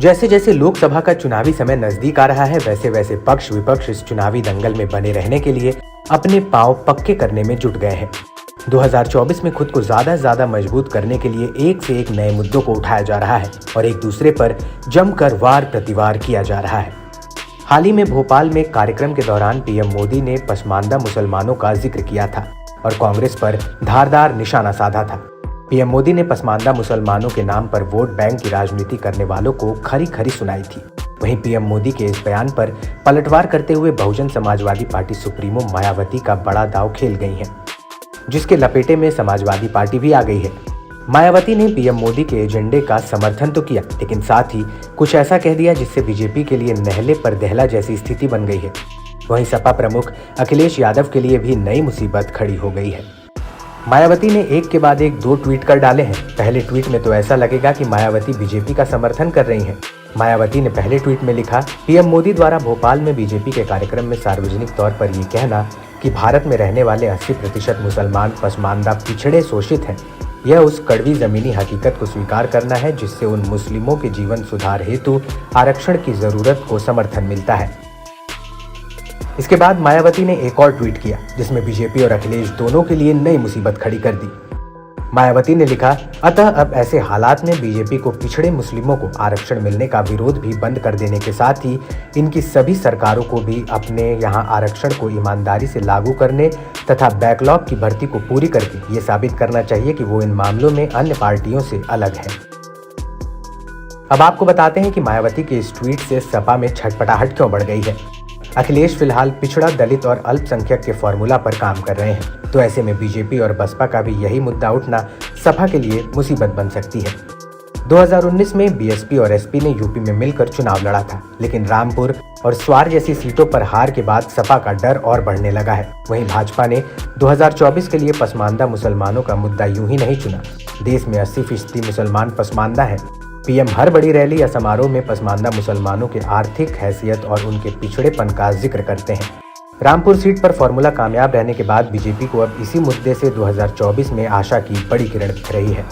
जैसे जैसे लोकसभा का चुनावी समय नजदीक आ रहा है, वैसे वैसे पक्ष विपक्ष इस चुनावी दंगल में बने रहने के लिए अपने पांव पक्के करने में जुट गए हैं। 2024 में खुद को ज्यादा से ज्यादा मजबूत करने के लिए एक से एक नए मुद्दों को उठाया जा रहा है और एक दूसरे पर जमकर वार प्रतिवार किया जा रहा है। हाल ही में भोपाल में कार्यक्रम के दौरान पीएम मोदी ने पसमानदा मुसलमानों का जिक्र किया था और कांग्रेस पर धारदार निशाना साधा था। पीएम मोदी ने पसमानदा मुसलमानों के नाम पर वोट बैंक की राजनीति करने वालों को खरी खरी सुनाई थी। वहीं पीएम मोदी के इस बयान पर पलटवार करते हुए बहुजन समाजवादी पार्टी सुप्रीमो मायावती का बड़ा दांव खेल गई हैं, जिसके लपेटे में समाजवादी पार्टी भी आ गई है। मायावती ने पीएम मोदी के एजेंडे का समर्थन तो किया, लेकिन साथ ही कुछ ऐसा कह दिया जिससे बीजेपी के लिए नहले पर दहला जैसी स्थिति बन गई है। वहीं सपा प्रमुख अखिलेश यादव के लिए भी नई मुसीबत खड़ी हो गई है। मायावती ने एक के बाद एक 2 ट्वीट कर डाले हैं। पहले ट्वीट में तो ऐसा लगेगा कि मायावती बीजेपी का समर्थन कर रही हैं। मायावती ने पहले ट्वीट में लिखा, पीएम मोदी द्वारा भोपाल में बीजेपी के कार्यक्रम में सार्वजनिक तौर पर ये कहना कि भारत में रहने वाले 80% मुसलमान पसमानदा पिछड़े शोषित हैं, यह उस कड़वी जमीनी हकीकत को स्वीकार करना है जिससे उन मुस्लिमों के जीवन सुधार हेतु आरक्षण की जरूरत को समर्थन मिलता है। इसके बाद मायावती ने एक और ट्वीट किया जिसमें बीजेपी और अखिलेश दोनों के लिए नई मुसीबत खड़ी कर दी। मायावती ने लिखा, अतः अब ऐसे हालात में बीजेपी को पिछड़े मुस्लिमों को आरक्षण मिलने का विरोध भी बंद कर देने के साथ ही इनकी सभी सरकारों को भी अपने यहाँ आरक्षण को ईमानदारी से लागू करने तथा बैकलॉग की भर्ती को पूरी करके ये साबित करना चाहिए कि वो इन मामलों में अन्य पार्टियों से अलग है। अब आपको बताते हैं कि मायावती के इस ट्वीट से सपा में छटपटाहट क्यों बढ़ गई है। अखिलेश फिलहाल पिछड़ा, दलित और अल्पसंख्यक के फॉर्मूला पर काम कर रहे हैं, तो ऐसे में बीजेपी और बसपा का भी यही मुद्दा उठना सपा के लिए मुसीबत बन सकती है। 2019 में बीएसपी और एसपी ने यूपी में मिलकर चुनाव लड़ा था, लेकिन रामपुर और स्वार जैसी सीटों पर हार के बाद सपा का डर और बढ़ने लगा है। वहीं भाजपा ने 2024 के लिए पसमानदा मुसलमानों का मुद्दा यूं ही नहीं चुना। देश में 80% मुसलमान पसमानदा है। पीएम हर बड़ी रैली या समारोह में पसमानदा मुसलमानों के आर्थिक हैसियत और उनके पिछड़ेपन का जिक्र करते हैं। रामपुर सीट पर फॉर्मूला कामयाब रहने के बाद बीजेपी को अब इसी मुद्दे से 2024 में आशा की बड़ी किरण दिख रही है।